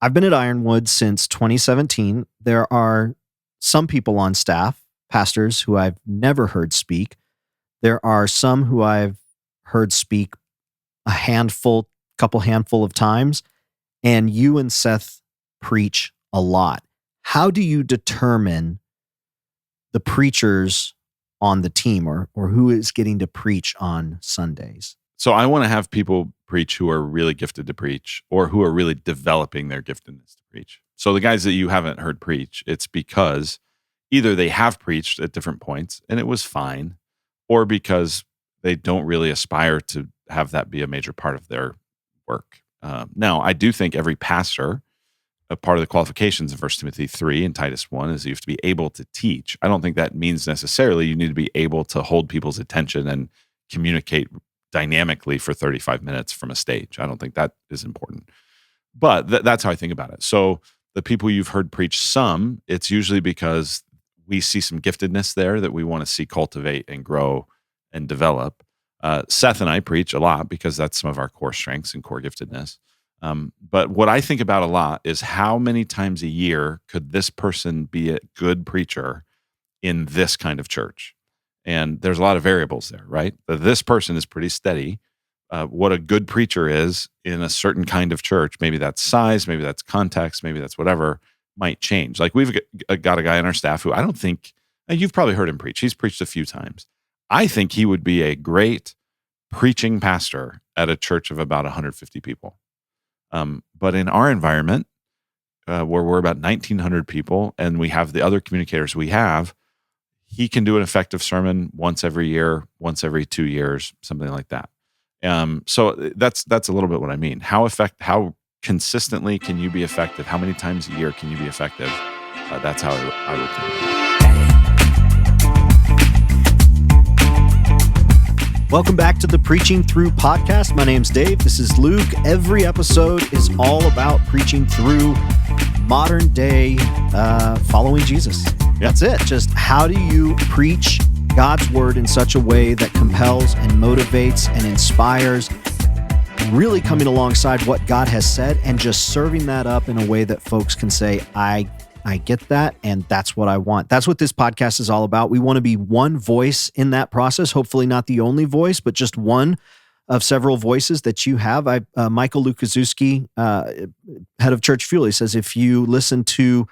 I've been at Ironwood since 2017. There are some people on staff, pastors, who I've never heard speak. There are some who I've heard speak couple handful of times, and you and Seth preach a lot. How do you determine the preachers on the team or who is getting to preach on Sundays? So I want to have people preach who are really gifted to preach or who are really developing their giftedness to preach. So the guys that you haven't heard preach, it's because either they have preached at different points and it was fine, or because they don't really aspire to have that be a major part of their work. Now, I do think every pastor, a part of the qualifications of 1 Timothy 3 and Titus 1 is you have to be able to teach. I don't think that means necessarily you need to be able to hold people's attention and communicate dynamically for 35 minutes from a stage. I don't think that is important. But that's how I think about it. So the people you've heard preach some, it's usually because we see some giftedness there that we want to see cultivate and grow and develop. Seth and I preach a lot because that's some of our core strengths and core giftedness. But what I think about a lot is how many times a year could this person be a good preacher in this kind of church? And there's a lot of variables there, right? This person is pretty steady. What a good preacher is in a certain kind of church, maybe that's size, maybe that's context, maybe that's whatever, might change. Like we've got a guy on our staff who I don't think, you've probably heard him preach. He's preached a few times. I think he would be a great preaching pastor at a church of about 150 people. But in our environment, where we're about 1,900 people and we have the other communicators we have, he can do an effective sermon once every year, once every 2 years, something like that. So that's a little bit what I mean. How consistently can you be effective? How many times a year can you be effective? That's how I would think. Welcome back to the Preaching Through podcast. My name's Dave. This is Luke. Every episode is all about preaching through modern day following Jesus. That's it. Just how do you preach God's word in such a way that compels and motivates and inspires, really coming alongside what God has said and just serving that up in a way that folks can say, I get that, and that's what I want. That's what this podcast is all about. We want to be one voice in that process, hopefully not the only voice, but just one of several voices that you have. Michael Lukaszewski, head of Church Fuel, he says, if you listen to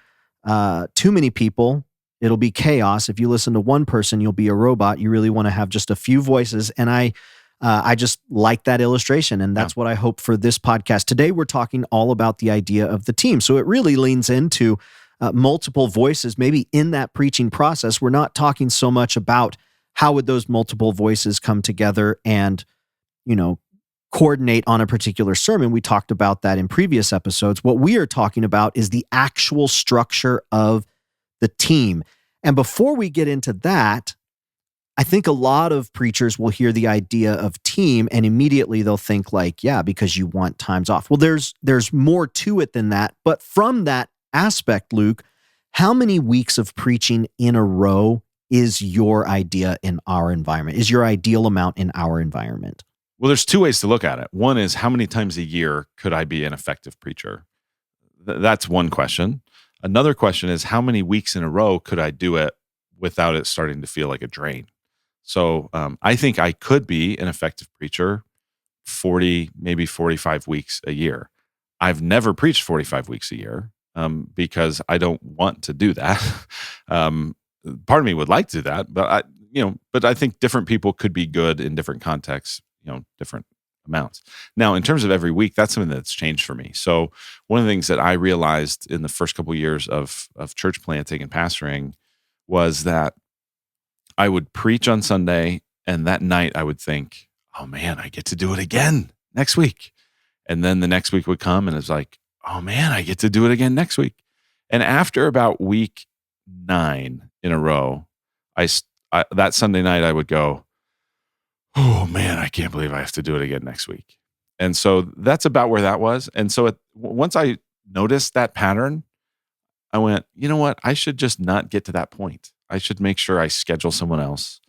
too many people, it'll be chaos. If you listen to one person, you'll be a robot. You really want to have just a few voices. And I just like that illustration. And that's what I hope for this podcast. Today, we're talking all about the idea of the team. So it really leans into multiple voices, maybe in that preaching process. We're not talking so much about how would those multiple voices come together and, coordinate on a particular sermon. We talked about that in previous episodes. What we are talking about is the actual structure of the team. And before we get into that, I think a lot of preachers will hear the idea of team and immediately they'll think like, yeah, because you want times off. Well, there's more to it than that. But from that aspect, Luke, how many weeks of preaching in a row is your idea in our environment? Is your ideal amount in our environment? Well, there's two ways to look at it. One is how many times a year could I be an effective preacher? That's one question. Another question is how many weeks in a row could I do it without it starting to feel like a drain? So I think I could be an effective preacher 40, maybe 45 weeks a year. I've never preached 45 weeks a year because I don't want to do that. Part of me would like to do that, but I think different people could be good in different contexts, different amounts. Now, in terms of every week, that's something that's changed for me. So one of the things that I realized in the first couple of years of church planting and pastoring was that I would preach on Sunday, and that night I would think, oh man, I get to do it again next week. And then the next week would come and it's like, oh man, I get to do it again next week. And after about week 9 in a row, that Sunday night I would go, oh man, I can't believe I have to do it again next week. And so that's about where that was. And so once I noticed that pattern, I went, you know what? I should just not get to that point. I should make sure I schedule someone else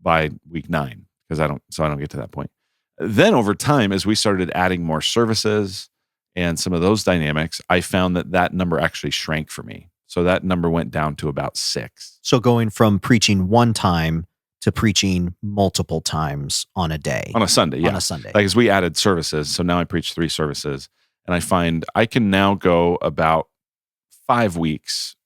by week 9 because I don't get to that point. Then over time, as we started adding more services and some of those dynamics, I found that number actually shrank for me. So that number went down to about 6. So going from preaching one time to preaching multiple times on a day. On a Sunday, yeah. On a Sunday. Like, as we added services, so now I preach 3 services, and I find I can now go about 5 weeks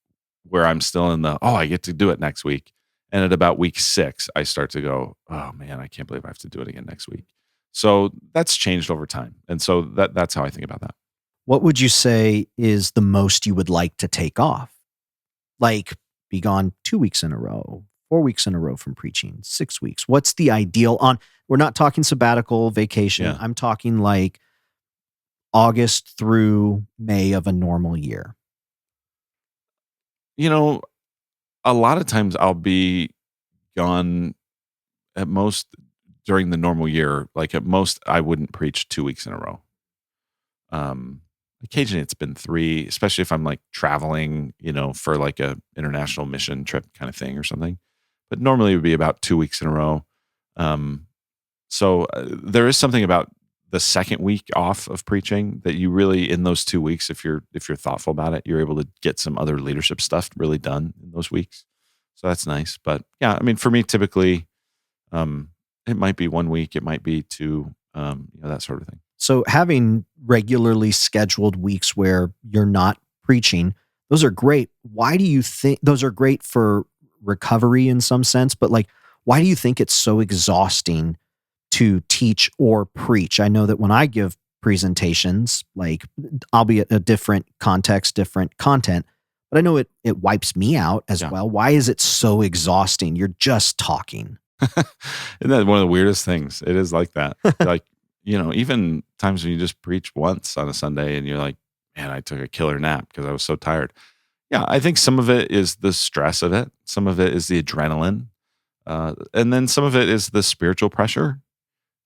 where I'm still in I get to do it next week. And at about week 6, I start to go, oh man, I can't believe I have to do it again next week. So that's changed over time. And so that's how I think about that. What would you say is the most you would like to take off? Like, be gone 2 weeks in a row, 4 weeks in a row from preaching, 6 weeks. What's the ideal we're not talking sabbatical, vacation. Yeah. I'm talking like August through May of a normal year. A lot of times I'll be gone at most during the normal year. Like, at most I wouldn't preach 2 weeks in a row. Occasionally it's been 3, especially if I'm like traveling, for like a international mission trip kind of thing or something. But normally it would be about 2 weeks in a row. So there is something about the second week off of preaching that you really, in those 2 weeks, if you're thoughtful about it, you're able to get some other leadership stuff really done in those weeks. So that's nice. But yeah, I mean, for me, typically, it might be 1 week, it might be 2, that sort of thing. So having regularly scheduled weeks where you're not preaching, those are great. Why do you think those are great for recovery in some sense? But like, why do you think it's so exhausting to teach or preach? I know that when I give presentations, like, I'll be at a different context, different content, but I know it wipes me out as well. Why is it so exhausting? You're just talking. Isn't that one of the weirdest things? It is like that. Like, even times when you just preach once on a Sunday and you're like, man, I took a killer nap because I was so tired. Yeah, I think some of it is the stress of it. Some of it is the adrenaline. And then some of it is the spiritual pressure.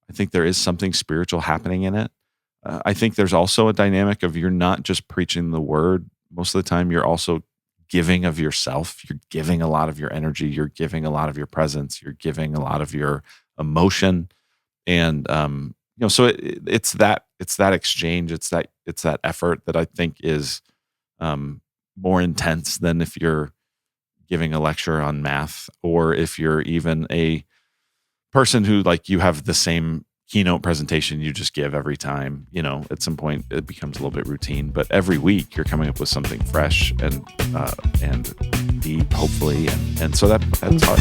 I think there is something spiritual happening in it. I think there's also a dynamic of, you're not just preaching the word. Most of the time, you're also giving of yourself. You're giving a lot of your energy. You're giving a lot of your presence. You're giving a lot of your emotion. And, so it's that exchange. It's that effort that I think is more intense than if you're giving a lecture on math, or if you're even a person who, like, you have the same keynote presentation you just give every time. At some point it becomes a little bit routine, but every week you're coming up with something fresh and deep, hopefully, and so that's hard.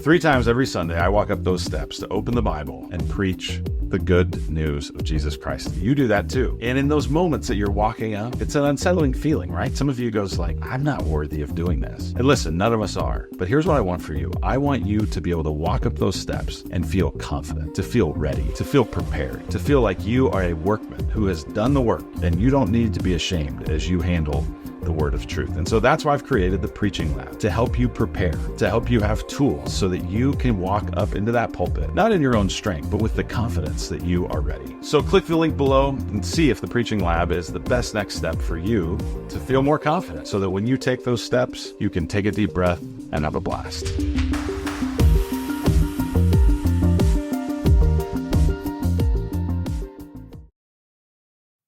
3 times every Sunday, I walk up those steps to open the Bible and preach the good news of Jesus Christ. You do that too. And in those moments that you're walking up, it's an unsettling feeling, right? Some of you goes like, I'm not worthy of doing this. And listen, none of us are. But here's what I want for you. I want you to be able to walk up those steps and feel confident, to feel ready, to feel prepared, to feel like you are a workman who has done the work, and you don't need to be ashamed as you handle the word of truth. And so that's why I've created the Preaching Lab, to help you prepare, to help you have tools so that you can walk up into that pulpit, not in your own strength, but with the confidence that you are ready. So click the link below and see if the Preaching Lab is the best next step for you to feel more confident, so that when you take those steps, you can take a deep breath and have a blast.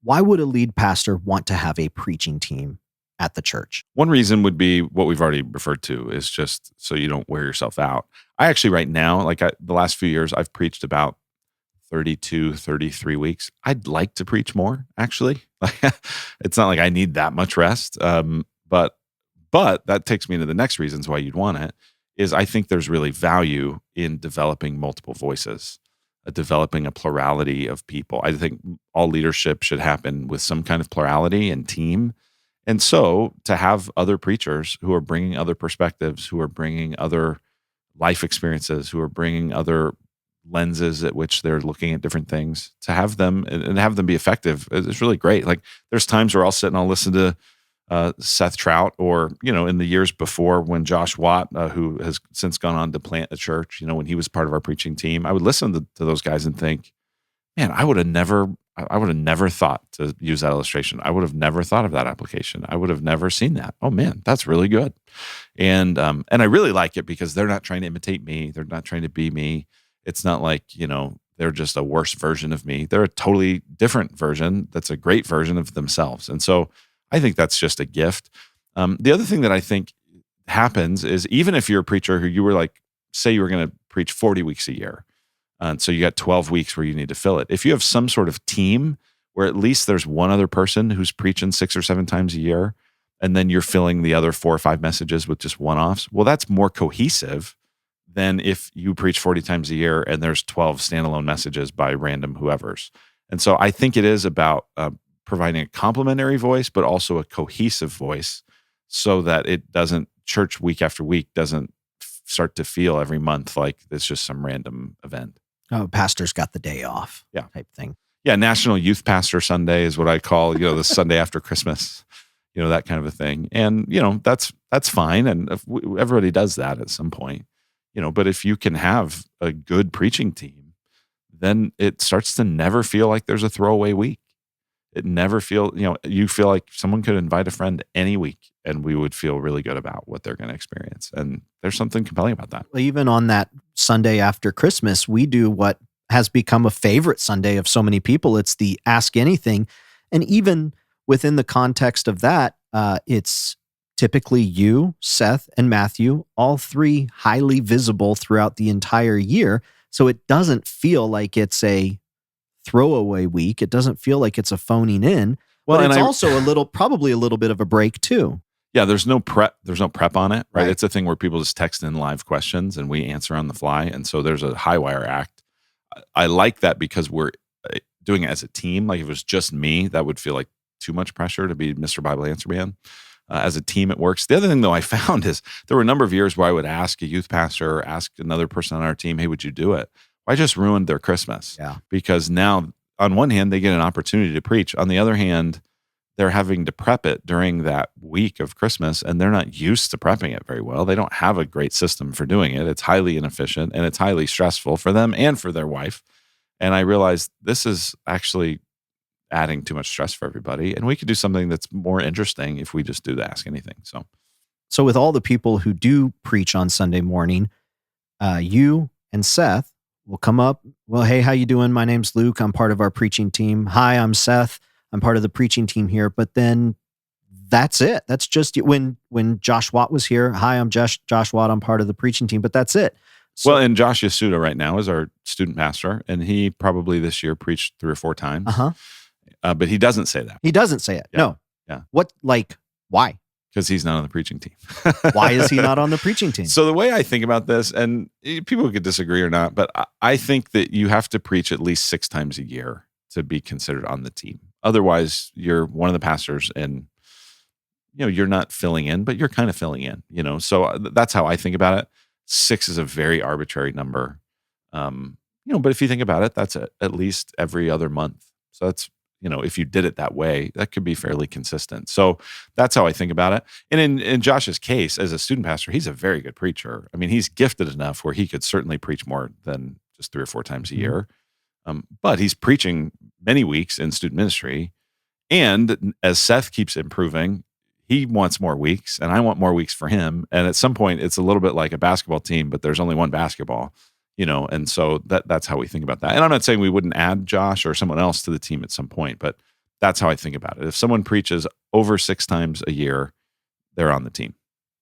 Why would a lead pastor want to have a preaching team at the church? One reason would be what we've already referred to, is just so you don't wear yourself out. I actually, right now, the last few years, I've preached about 32, 33 weeks. I'd like to preach more, actually. It's not like I need that much rest. But that takes me to the next reasons why you'd want it, is I think there's really value in developing multiple voices, developing a plurality of people. I think all leadership should happen with some kind of plurality and team. And so to have other preachers who are bringing other perspectives, who are bringing other life experiences, who are bringing other lenses at which they're looking at different things, to have them and have them be effective is really great. Like, there's times where I'll sit and I'll listen to Seth Trout, or, in the years before, when Josh Watt, who has since gone on to plant a church, when he was part of our preaching team, I would listen to those guys and think, man, I would have never thought to use that illustration. I would have never thought of that application. I would have never seen that. Oh man, that's really good. And I really like it because they're not trying to imitate me. They're not trying to be me. It's not like, they're just a worse version of me. They're a totally different version that's a great version of themselves. And so I think that's just a gift. The other thing that I think happens is, even if you're a preacher who you were like, say you were going to preach 40 weeks a year, and so you got 12 weeks where you need to fill it. If you have some sort of team where at least there's one other person who's preaching 6 or 7 times a year, and then you're filling the other 4 or 5 messages with just one-offs, well, that's more cohesive than if you preach 40 times a year and there's 12 standalone messages by random whoever's. And so I think it is about providing a complementary voice, but also a cohesive voice, so that it doesn't, church week after week doesn't start to feel every month like it's just some random event. Oh, pastor's got the day off. Yeah. Type thing. Yeah. National Youth Pastor Sunday is what I call, the Sunday after Christmas, that kind of a thing. And, that's fine. And everybody does that at some point, but if you can have a good preaching team, then it starts to never feel like there's a throwaway week. It never you feel like someone could invite a friend any week and we would feel really good about what they're going to experience. And there's something compelling about that. Even on that Sunday after Christmas, we do what has become a favorite Sunday of so many people. It's the Ask Anything. And even within the context of that, it's typically you, Seth, and Matthew, all 3 highly visible throughout the entire year. So it doesn't feel like it's a throwaway week. It doesn't feel like it's a phoning in. Well, but it's also probably a little bit of a break too. Yeah, there's no prep on it, right? Right. It's a thing where people just text in live questions and we answer on the fly. And so there's a high wire act. I like that because we're doing it as a team. Like if it was just me, that would feel like too much pressure to be Mr. Bible Answer Man. As a team, it works. The other thing, though, I found is there were a number of years where I would ask a youth pastor or ask another person on our team, hey, would you do it? I just ruined their Christmas. Yeah. Because now, on one hand, they get an opportunity to preach. On the other hand, they're having to prep it during that week of Christmas, and they're not used to prepping it very well. They don't have a great system for doing it. It's highly inefficient, and it's highly stressful for them and for their wife. And I realized this is actually adding too much stress for everybody. And we could do something that's more interesting if we just do the Ask Anything. So with all the people who do preach on Sunday morning, you and Seth will come up. Well, hey, how you doing? My name's Luke. I'm part of our preaching team. Hi, I'm Seth. I'm part of the preaching team here. But then that's it. That's just when Josh Watt was here. Hi, I'm Josh Watt. I'm part of the preaching team. But that's it. So, well, and Josh Yasuda right now is our student pastor, and he probably this year preached 3 or 4 times. But he doesn't say that. He doesn't say it. Yeah. No. Yeah. Why? Because he's not on the preaching team. Why is he not on the preaching team? So the way I think about this, and people could disagree or not, but I think that you have to preach at least 6 times a year to be considered on the team. Otherwise, you're one of the pastors and you're not filling in, but you're kind of filling in, So that's how I think about it. 6 is a very arbitrary number. But if you think about it, that's at least every other month. So that's, if you did it that way, that could be fairly consistent. So that's how I think about it. And in Josh's case, as a student pastor, he's a very good preacher. I mean, he's gifted enough where he could certainly preach more than just 3 or 4 times a year. But he's preaching many weeks in student ministry. And as Seth keeps improving, he wants more weeks and I want more weeks for him. And at some point, it's a little bit like a basketball team, but there's only one basketball. And so that's how we think about that. And I'm not saying we wouldn't add Josh or someone else to the team at some point, but that's how I think about it. If someone preaches over 6 times a year, they're on the team.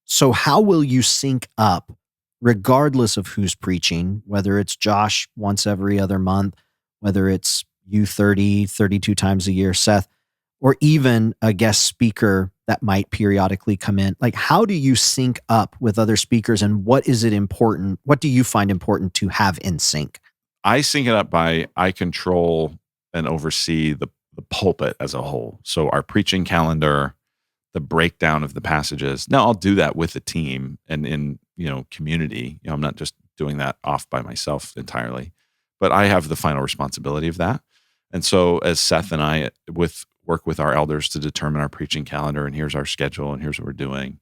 So how will you sync up, regardless of who's preaching, whether it's Josh once every other month, whether it's you 32 times a year, Seth, or even a guest speaker that might periodically come in? Like, how do you sync up with other speakers, and what do you find important to have in sync? I sync it up by I control and oversee the pulpit as a whole. So our preaching calendar, the breakdown of the passages. Now I'll do that with a team and in, community. I'm not just doing that off by myself entirely, but I have the final responsibility of that. And so as Seth and I work with our elders to determine our preaching calendar, and here's our schedule and here's what we're doing,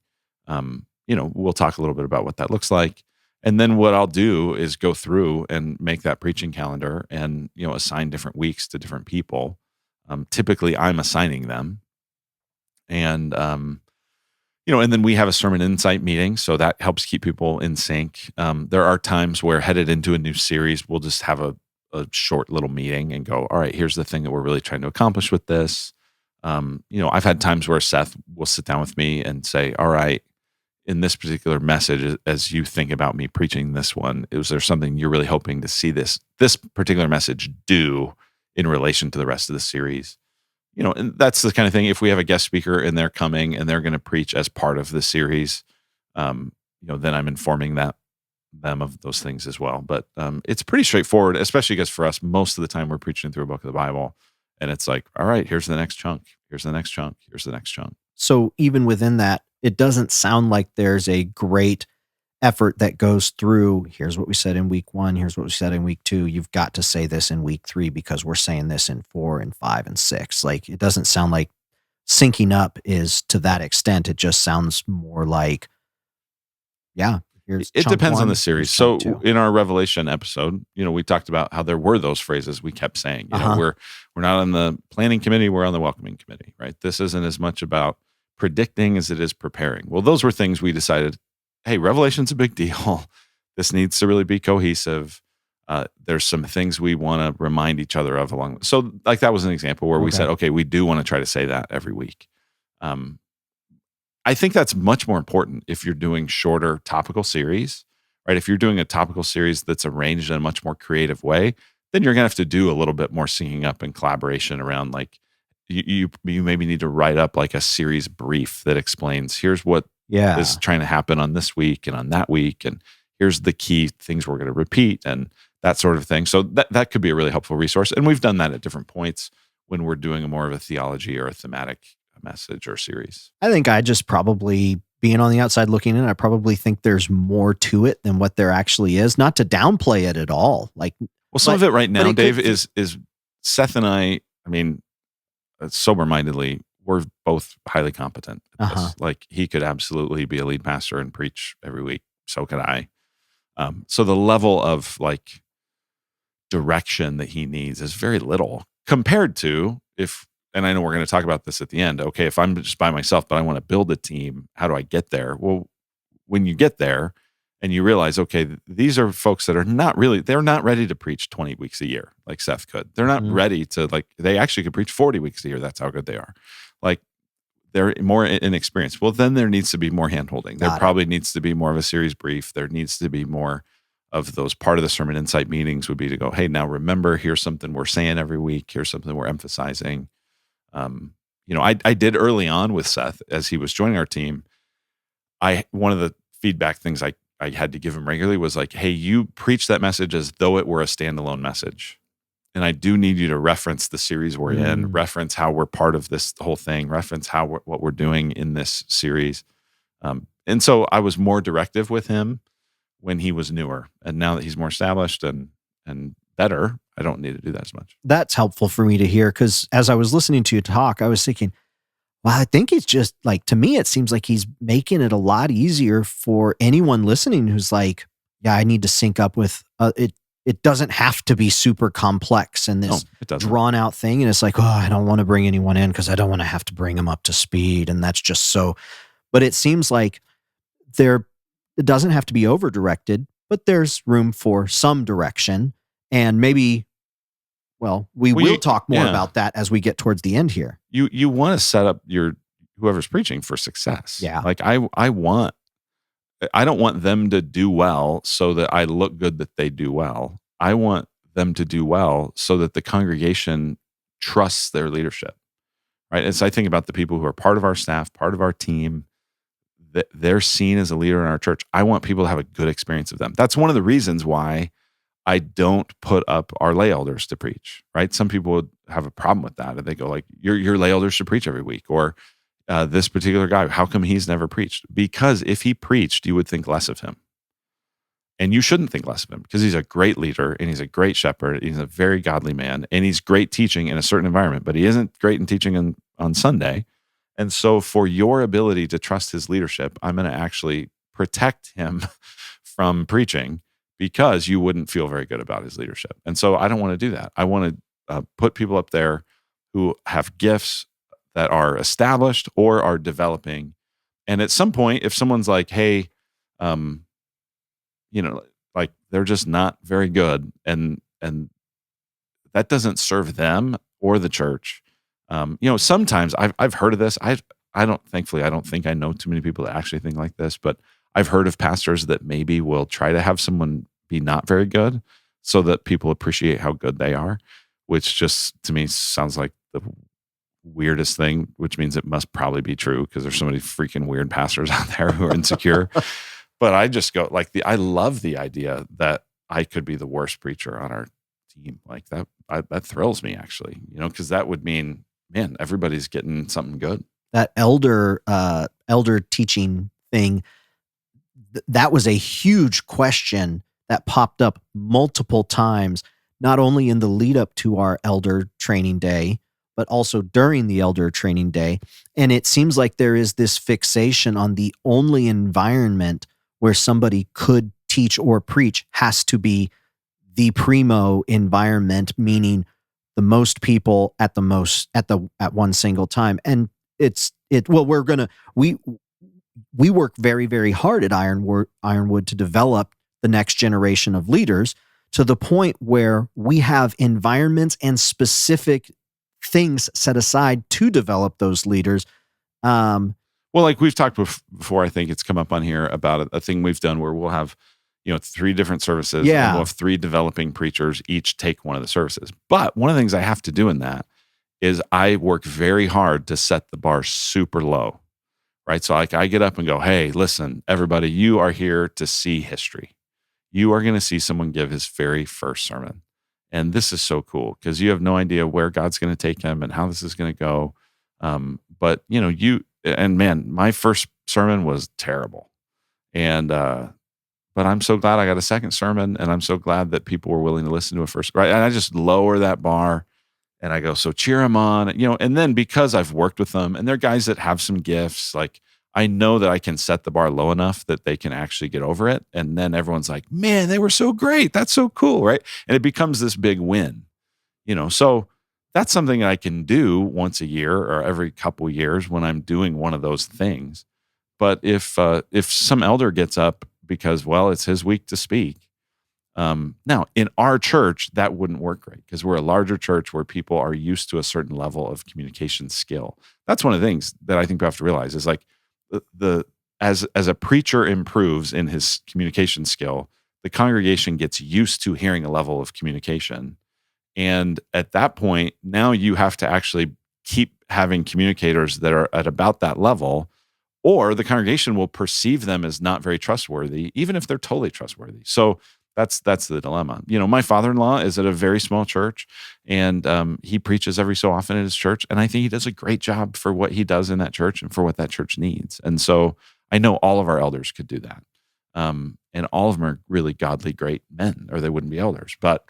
we'll talk a little bit about what that looks like. And then what I'll do is go through and make that preaching calendar and, assign different weeks to different people. Typically I'm assigning them. And, and then we have a sermon insight meeting. So that helps keep people in sync. There are times where, headed into a new series, we'll just have a a short little meeting and go, all right, here's the thing that we're really trying to accomplish with this. I've had times where Seth will sit down with me and say, all right, in this particular message, as you think about me preaching this one, is there something you're really hoping to see this particular message do in relation to the rest of the series? And that's the kind of thing. If we have a guest speaker and they're coming and they're going to preach as part of the series, then I'm informing them of those things as well. But it's pretty straightforward, especially because for us, most of the time we're preaching through a book of the Bible, and it's like, all right, here's the next chunk. Here's the next chunk. Here's the next chunk. So even within that, it doesn't sound like there's a great effort that goes through, here's what we said in week 1, here's what we said in week 2, you've got to say this in week 3 because we're saying this in 4 and 5 and 6. Like, it doesn't sound like syncing up is to that extent. It just sounds more like, it depends on the series. So in our Revelation episode, we talked about how there were those phrases we kept saying. We're not on the planning committee, we're on the welcoming committee, right? This isn't as much about predicting as it is preparing. Well, those were things we decided, hey, Revelation's a big deal. This needs to really be cohesive. There's some things we want to remind each other of along. So like that was an example where we said, okay, we do want to try to say that every week. I think that's much more important if you're doing shorter topical series, right? If you're doing a topical series that's arranged in a much more creative way, then you're going to have to do a little bit more syncing up and collaboration around, like, you maybe need to write up like a series brief that explains, here's what is trying to happen on this week and on that week, and here's the key things we're going to repeat and that sort of thing. So that could be a really helpful resource. And we've done that at different points when we're doing a more of a theology or a thematic message or series. I think I just probably, being on the outside looking in, I probably think there's more to it than what there actually is. Not to downplay it at all. Some of it right now, Dave, is Seth and I mean, sober-mindedly, we're both highly competent at this. Like, he could absolutely be a lead pastor and preach every week. So could I. So the level of like direction that he needs is very little compared to and I know we're going to talk about this at the end. Okay, if I'm just by myself, but I want to build a team, how do I get there? Well, when you get there and you realize, okay, these are folks that they're not ready to preach 20 weeks a year like Seth could. They're not ready to, they actually could preach 40 weeks a year. That's how good they are. Like, they're more inexperienced. Well, then there needs to be more handholding. There probably needs to be more of a series brief. There needs to be more of those. Part of the sermon insight meetings would be to go, hey, now remember, here's something we're saying every week. Here's something we're emphasizing. I did early on with Seth as he was joining our team. One of the feedback things I had to give him regularly was like, hey, you preach that message as though it were a standalone message. And I do need you to reference the series we're in, reference how we're part of this whole thing, reference what we're doing in this series. And so I was more directive with him when he was newer. And now that he's more established and better, I don't need to do that as much. That's helpful for me to hear, because as I was listening to you talk, I was thinking, well, I think he's just like, to me, it seems like he's making it a lot easier for anyone listening who's like, yeah, I need to sync up with it. It doesn't have to be super complex and this drawn out thing. And it's like, oh, I don't want to bring anyone in because I don't want to have to bring them up to speed. And that's just so, but it seems like it doesn't have to be over directed, but there's room for some direction. And maybe, we will talk more about that as we get towards the end here. You want to set up whoever's preaching for success. Yeah. Like I don't want them to do well so that I look good that they do well. I want them to do well so that the congregation trusts their leadership, right? As I think about the people who are part of our staff, part of our team, that they're seen as a leader in our church, I want people to have a good experience of them. That's one of the reasons why I don't put up our lay elders to preach, right? Some people would have a problem with that. And they go like, your lay elders should preach every week. Or this particular guy, how come he's never preached? Because if he preached, you would think less of him. And you shouldn't think less of him because he's a great leader and he's a great shepherd. He's a very godly man and he's great teaching in a certain environment, but he isn't great in teaching on Sunday. And so for your ability to trust his leadership, I'm going to actually protect him from preaching because you wouldn't feel very good about his leadership. And so I don't want to do that. I want to put people up there who have gifts that are established or are developing. And at some point, if someone's like, hey, like they're just not very good and that doesn't serve them or the church. Sometimes I've heard of this. Thankfully, I don't think I know too many people that actually think like this, but I've heard of pastors that maybe will try to have someone be not very good so that people appreciate how good they are, which just to me sounds like the weirdest thing, which means it must probably be true because there's so many freaking weird pastors out there who are insecure. But I just go I love the idea that I could be the worst preacher on our team. Like that thrills me actually, because that would mean, man, everybody's getting something good. That elder teaching thing, that was a huge question that popped up multiple times, not only in the lead up to our elder training day, but also during the elder training day. And it seems like there is this fixation on the only environment where somebody could teach or preach has to be the primo environment, meaning the most people at one single time. And we work very, very hard at Ironwood to develop the next generation of leaders to the point where we have environments and specific things set aside to develop those leaders. Well, like we've talked before, I think it's come up on here about a thing we've done where we'll have, 3 different services. Yeah. And we'll have 3 developing preachers, each take one of the services. But one of the things I have to do in that is I work very hard to set the bar super low, right? So like I get up and go, hey, listen, everybody, you are here to see history. You are going to see someone give his very first sermon. And this is so cool because you have no idea where God's going to take him and how this is going to go. But my first sermon was terrible. And, but I'm so glad I got a second sermon, and I'm so glad that people were willing to listen to a first, right? And I just lower that bar and I go, so cheer them on, and then because I've worked with them and they're guys that have some gifts, like I know that I can set the bar low enough that they can actually get over it. And then everyone's like, man, they were so great. That's so cool. Right. And it becomes this big win, so that's something I can do once a year or every couple years when I'm doing one of those things. But if some elder gets up because, well, it's his week to speak. Now, in our church, that wouldn't work great because we're a larger church where people are used to a certain level of communication skill. That's one of the things that I think we have to realize is like as a preacher improves in his communication skill, the congregation gets used to hearing a level of communication. And at that point, now you have to actually keep having communicators that are at about that level, or the congregation will perceive them as not very trustworthy, even if they're totally trustworthy. So that's the dilemma. My father-in-law is at a very small church, and he preaches every so often at his church, and I think he does a great job for what he does in that church and for what that church needs. And so I know all of our elders could do that. And all of them are really godly, great men, or they wouldn't be elders. But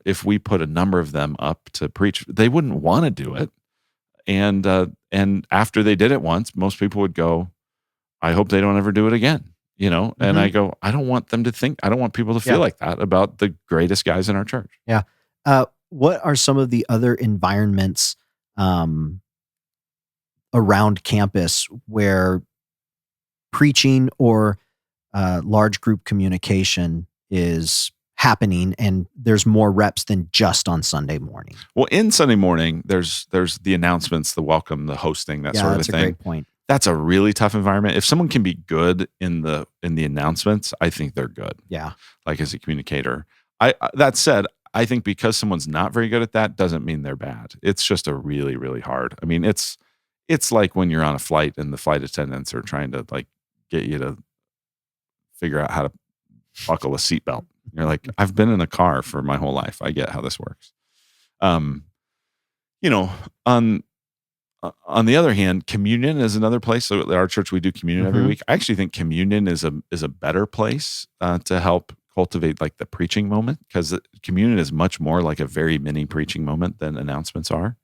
if we put a number of them up to preach, they wouldn't want to do it. And after they did it once, most people would go, I hope they don't ever do it again, And I go, I don't want people to feel like that about the greatest guys in our church. Yeah. What are some of the other environments around campus where preaching or large group communication is happening and there's more reps than just on Sunday morning? Well, in Sunday morning, there's the announcements, the welcome, the hosting, that sort of thing. That's a great point. That's a really tough environment. If someone can be good in the announcements, I think they're good. Yeah. Like as a communicator. That said, I think because someone's not very good at that doesn't mean they're bad. It's just a really, really hard. I mean, it's like when you're on a flight and the flight attendants are trying to like get you to figure out how to buckle a seatbelt. You're like, I've been in a car for my whole life. I get how this works. On the other hand, communion is another place. So at our church, we do communion every week. I actually think communion is a better place to help cultivate like the preaching moment, because communion is much more like a very mini preaching moment than announcements are.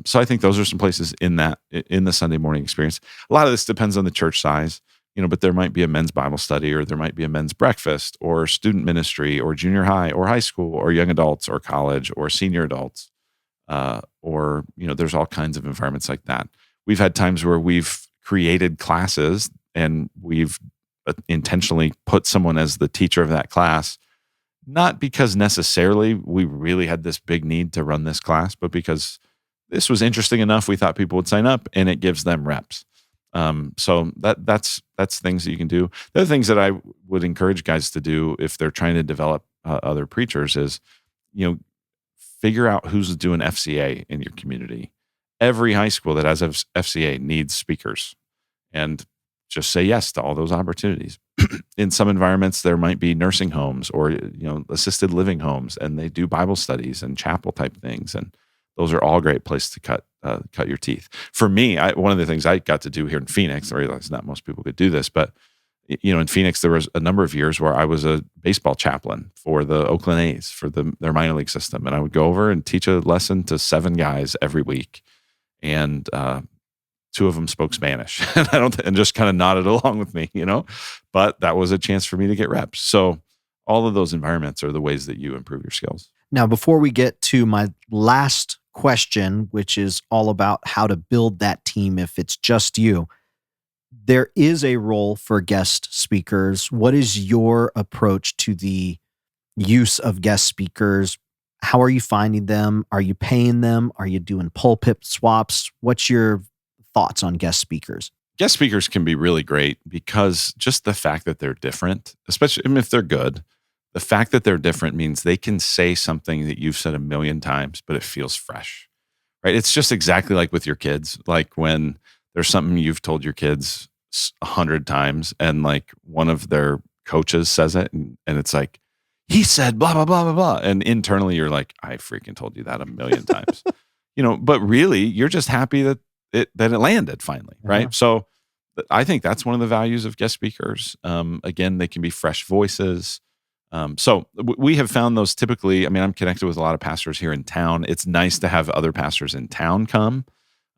So I think those are some places in the Sunday morning experience. A lot of this depends on the church size, but there might be a men's Bible study, or there might be a men's breakfast, or student ministry, or junior high, or high school, or young adults, or college, or senior adults. Or there's all kinds of environments like that. We've had times where we've created classes and we've intentionally put someone as the teacher of that class Not because necessarily we really had this big need to run this class, but because this was interesting enough, we thought people would sign up, and it gives them reps. So that's things that you can do. The other things that I would encourage guys to do if they're trying to develop other preachers is, figure out who's doing FCA in your community. Every high school that has FCA needs speakers, and just say yes to all those opportunities. In some environments, there might be nursing homes or assisted living homes, and they do Bible studies and chapel type things, and those are all great places to cut your teeth. For me, one of the things I got to do here in Phoenix, I realize not most people could do this, but in Phoenix, there was a number of years where I was a baseball chaplain for the Oakland A's for their minor league system, and I would go over and teach a lesson to 7 guys every week, and 2 of them spoke Spanish, and just kind of nodded along with me, But that was a chance for me to get reps. So all of those environments are the ways that you improve your skills. Now, before we get to my last question, which is all about how to build that team if it's just you, there is a role for guest speakers. What is your approach to the use of guest speakers? How are you finding them? Are you paying them? Are you doing pulpit swaps? What's your thoughts on guest speakers? Guest speakers can be really great because just the fact that they're different, especially if they're good, the fact that they're different means they can say something that you've said a million times, but it feels fresh, right? It's just exactly like with your kids. Like when there's something you've told your kids 100 times and like one of their coaches says it and it's like, he said blah, blah, blah, blah, blah. And internally you're like, I freaking told you that a million times, but really you're just happy that it landed finally, right? Uh-huh. So I think that's one of the values of guest speakers. Again, they can be fresh voices. So we have found those typically. I mean, I'm connected with a lot of pastors here in town. It's nice to have other pastors in town come.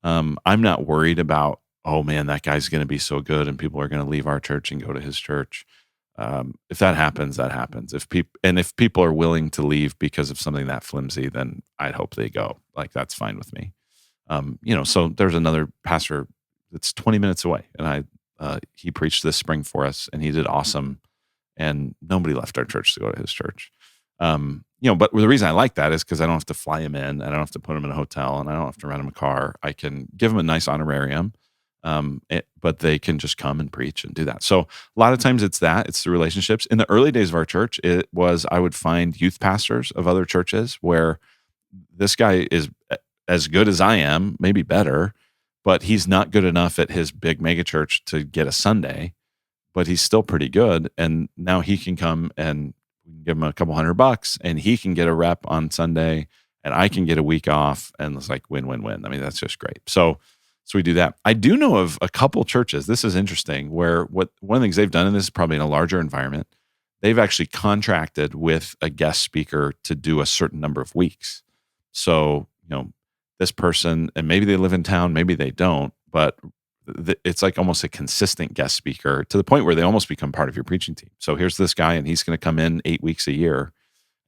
I'm not worried about, oh man, that guy's going to be so good and people are going to leave our church and go to his church. If that happens, that happens. If people are willing to leave because of something that flimsy, then I'd hope they go. Like that's fine with me. So there's another pastor that's 20 minutes away, and he preached this spring for us, and he did awesome. And nobody left our church to go to his church. But the reason I like that is because I don't have to fly him in, I don't have to put him in a hotel, and I don't have to rent him a car. I can give him a nice honorarium, but they can just come and preach and do that. So a lot of times it's the relationships. In the early days of our church, I would find youth pastors of other churches where this guy is as good as I am, maybe better, but he's not good enough at his big mega church to get a Sunday, but he's still pretty good. And now he can come and we can give him a couple $100 and he can get a rep on Sunday and I can get a week off, and it's like win, win, win. I mean, that's just great. So we do that. I do know of a couple churches, this is interesting, where one of the things they've done, and this is probably in a larger environment, they've actually contracted with a guest speaker to do a certain number of weeks. So, this person, and maybe they live in town, maybe they don't, but it's like almost a consistent guest speaker to the point where they almost become part of your preaching team. So here's this guy, and he's going to come in 8 weeks a year,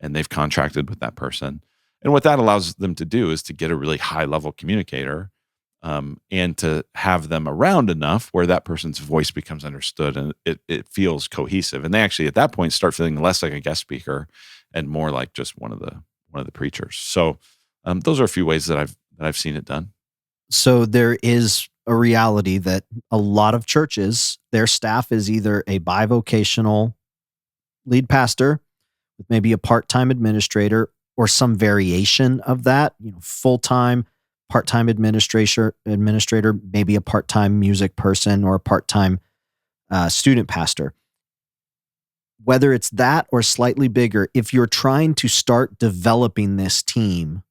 and they've contracted with that person. And what that allows them to do is to get a really high level communicator, and to have them around enough where that person's voice becomes understood and it feels cohesive. And they actually at that point start feeling less like a guest speaker and more like just one of the preachers. So those are a few ways that I've seen it done. So there is a reality that a lot of churches, their staff is either a bivocational lead pastor with maybe a part-time administrator or some variation of that, full-time, part-time administrator, maybe a part-time music person or a part-time student pastor. Whether it's that or slightly bigger, if you're trying to start developing this team,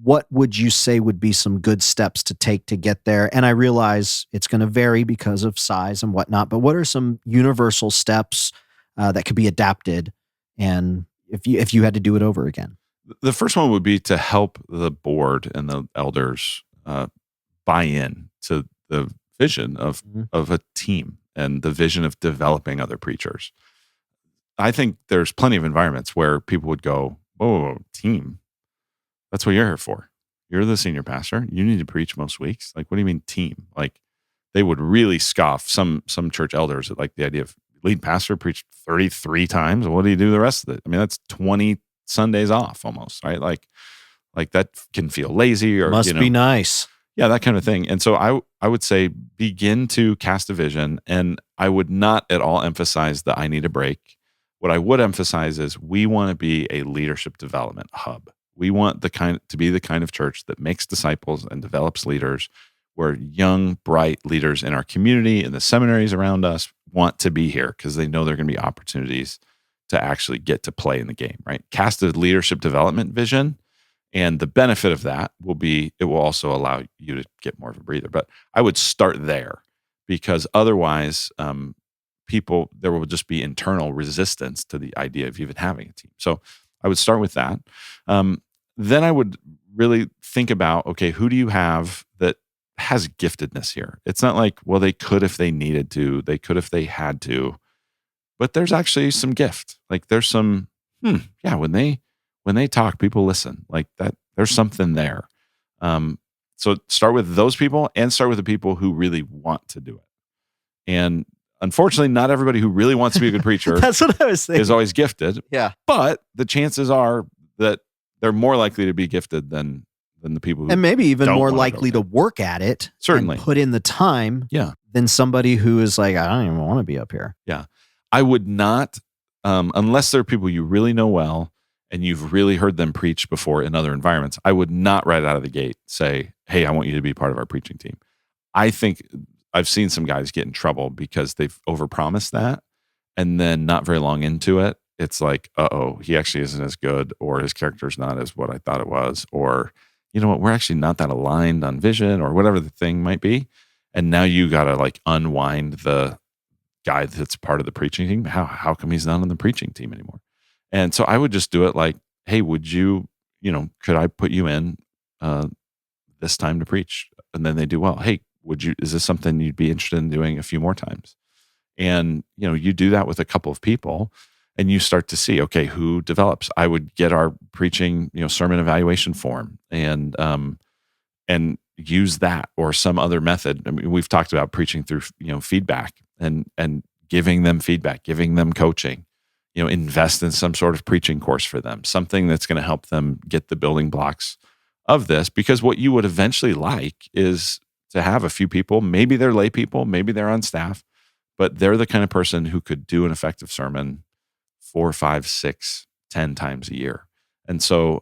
what would you say would be some good steps to take to get there? And I realize it's going to vary because of size and whatnot, but what are some universal steps that could be adapted? And if you had to do it over again? The first one would be to help the board and the elders buy in to the vision of a team and the vision of developing other preachers. I think there's plenty of environments where people would go, "Oh, team? That's what you're here for. You're the senior pastor. You need to preach most weeks. Like, what do you mean team?" Like, they would really scoff some church elders at like the idea of lead pastor, preach 33 times. What do you do the rest of it? I mean, that's 20 Sundays off almost, right? Like that can feel lazy or, Must be nice. yeah, that kind of thing. And so I would say begin to cast a vision, and I would not at all emphasize that I need a break. What I would emphasize is we want to be a leadership development hub. We want to be the kind of church that makes disciples and develops leaders, where young, bright leaders in our community and the seminaries around us want to be here because they know there are going to be opportunities to actually get to play in the game, right? Cast a leadership development vision. And the benefit of that will be, it will also allow you to get more of a breather. But I would start there, because otherwise, there will just be internal resistance to the idea of even having a team. So I would start with that. Then I would really think about, okay, who do you have that has giftedness here? It's not like, well, they could if they needed to, they could if they had to, but there's actually some gift. Like there's some, when they talk, people listen. Like that, there's something there. So start with those people, and start with the people who really want to do it. And unfortunately, not everybody who really wants to be a good preacher That's what I was thinking. is always gifted. Yeah. But the chances are that they're more likely to be gifted than the people who, And maybe even don't more wanna likely go to work at it. Certainly. And put in the time. Yeah. Than somebody who is like, I don't even want to be up here. Yeah. I would not, unless they're people you really know well and you've really heard them preach before in other environments, I would not right out of the gate say, hey, I want you to be part of our preaching team. I think I've seen some guys get in trouble because they've overpromised that. And then not very long into it, it's like, he actually isn't as good, or his character's not as what I thought it was, or, you know what, we're actually not that aligned on vision, or whatever the thing might be. And now you got to like unwind the guy that's part of the preaching team. How come he's not on the preaching team anymore? And so I would just do it like, hey, would you, could I put you in this time to preach? And then they do well. Hey, is this something you'd be interested in doing a few more times? And, you do that with a couple of people, and you start to see, okay, who develops. I would get our preaching, sermon evaluation form and use that or some other method. I mean, we've talked about preaching through, feedback and giving them feedback, giving them coaching, invest in some sort of preaching course for them, something that's going to help them get the building blocks of this. Because what you would eventually like is to have a few people, maybe they're lay people, maybe they're on staff, but they're the kind of person who could do an effective sermon 4, 5, 6, 10 times a year. And so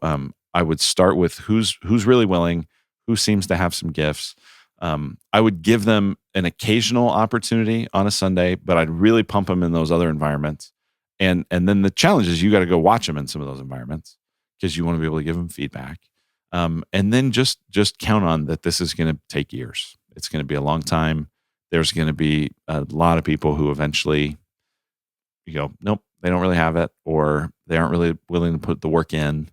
I would start with who's really willing, who seems to have some gifts. I would give them an occasional opportunity on a Sunday, but I'd really pump them in those other environments. And then the challenge is you got to go watch them in some of those environments, because you want to be able to give them feedback. And then just count on that this is going to take years. It's going to be a long time. There's going to be a lot of people who eventually you go, nope, they don't really have it, or they aren't really willing to put the work in,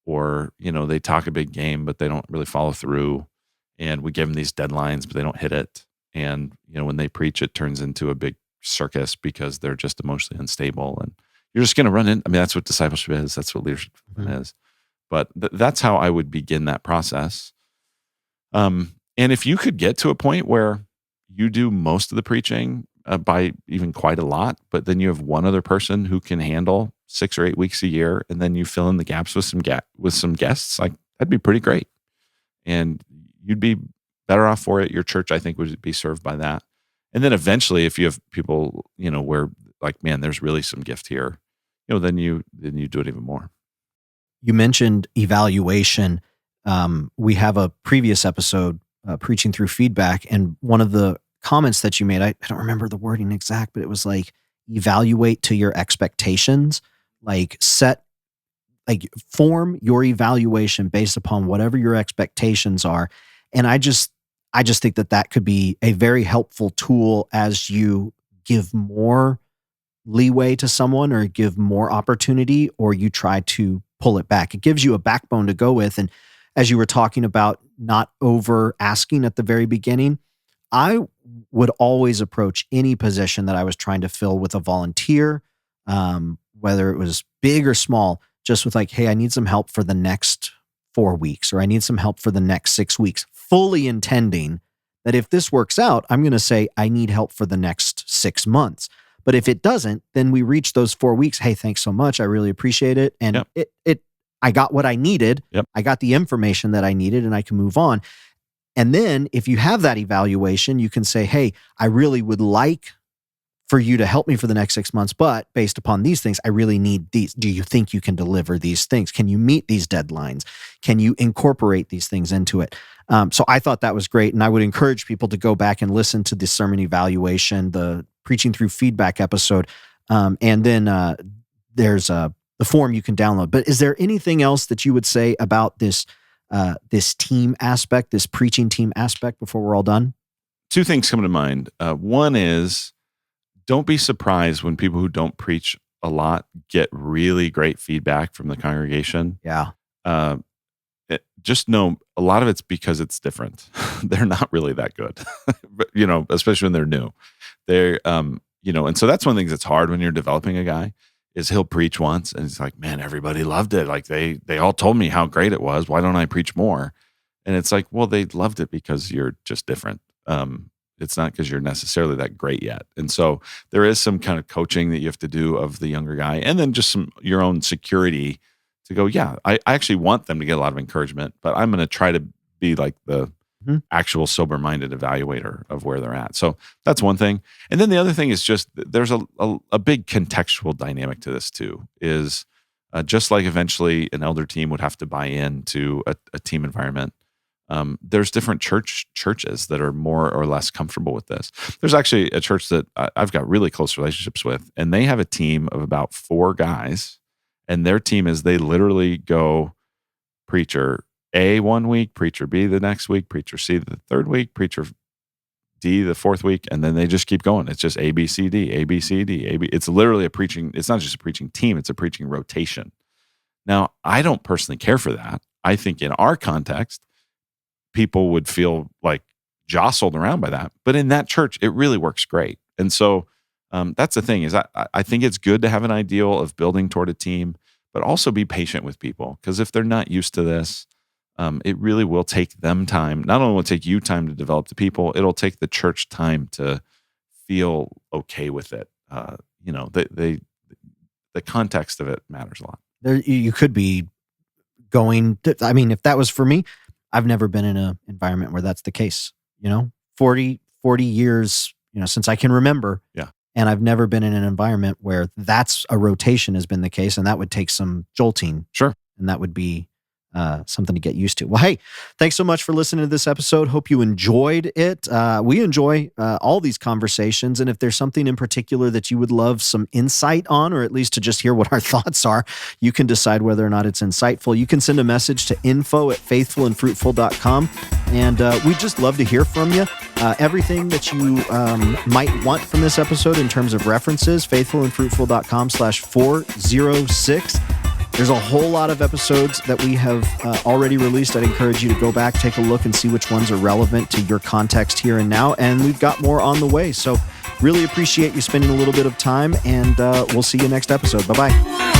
or, they talk a big game, but they don't really follow through. And we give them these deadlines, but they don't hit it. And, when they preach, it turns into a big circus because they're just emotionally unstable. And you're just going to run in. I mean, that's what discipleship is. That's what leadership is. But that's how I would begin that process. And if you could get to a point where you do most of the preaching by even quite a lot, but then you have one other person who can handle 6 or 8 weeks a year, and then you fill in the gaps with some guests, like that'd be pretty great. And you'd be better off for it. Your church, I think, would be served by that. And then eventually, if you have people, where like, man, there's really some gift here, then you do it even more. You mentioned evaluation. We have a previous episode, Preaching Through Feedback, and one of the comments that you made, I don't remember the wording exact, but it was like, evaluate to your expectations, form your evaluation based upon whatever your expectations are. And I just think that could be a very helpful tool as you give more leeway to someone, or give more opportunity, or you try to pull it back. It gives you a backbone to go with. And as you were talking about not over asking at the very beginning, I would always approach any position that I was trying to fill with a volunteer, whether it was big or small, just with like, hey, I need some help for the next 4 weeks, or I need some help for the next 6 weeks, fully intending that if this works out, I'm going to say I need help for the next 6 months. But if it doesn't, then we reach those 4 weeks. Hey, thanks so much. I really appreciate it. And I got what I needed. Yep. I got the information that I needed, and I can move on. And then if you have that evaluation, you can say, hey, I really would like for you to help me for the next 6 months, but based upon these things, I really need these. Do you think you can deliver these things? Can you meet these deadlines? Can you incorporate these things into it? So I thought that was great. And I would encourage people to go back and listen to the sermon evaluation, the Preaching Through Feedback episode. And then there's the form you can download. But is there anything else that you would say about this team aspect, this preaching team aspect before we're all done? Two things come to mind. One is, don't be surprised when people who don't preach a lot get really great feedback from the congregation. Yeah. Just know a lot of it's because it's different. They're not really that good, but, especially when they're new. They're, and so that's one of the things that's hard when you're developing a guy is he'll preach once and it's like, man, everybody loved it. Like they all told me how great it was. Why don't I preach more? And it's like, well, they loved it because you're just different. It's not because you're necessarily that great yet. And so there is some kind of coaching that you have to do of the younger guy, and then just your own security to go, yeah, I actually want them to get a lot of encouragement, but I'm going to try to be like the actual sober-minded evaluator of where they're at. So that's one thing. And then the other thing is just there's a big contextual dynamic to this too, is just like eventually an elder team would have to buy into a team environment. There's different churches that are more or less comfortable with this. There's actually a church that I've got really close relationships with, and they have a team of about 4 guys, and their team is they literally go preacher A 1 week, preacher B the next week, preacher C the third week, preacher D the fourth week, and then they just keep going. It's just A, B, C, D, A, B, C, D, A, B. It's literally it's not just a preaching team, it's a preaching rotation. Now, I don't personally care for that. I think in our context, people would feel like jostled around by that. But in that church, it really works great. And so that's the thing is I think it's good to have an ideal of building toward a team, but also be patient with people. Because if they're not used to this, it really will take them time. Not only will it take you time to develop the people, it'll take the church time to feel okay with it. The context of it matters a lot. You could be going to, if that was for me, I've never been in an environment where that's the case, 40 years, since I can remember. Yeah. And I've never been in an environment where that's a rotation has been the case. And that would take some jolting. Sure. And that would be something to get used to. Well, hey, thanks so much for listening to this episode. Hope you enjoyed it. We enjoy all these conversations. And if there's something in particular that you would love some insight on, or at least to just hear what our thoughts are, you can decide whether or not it's insightful. You can send a message to info@faithfulandfruitful.com. And we'd just love to hear from you. Everything that you might want from this episode in terms of references, faithfulandfruitful.com/406. There's a whole lot of episodes that we have already released. I'd encourage you to go back, take a look, and see which ones are relevant to your context here and now. And we've got more on the way. So really appreciate you spending a little bit of time, and we'll see you next episode. Bye-bye.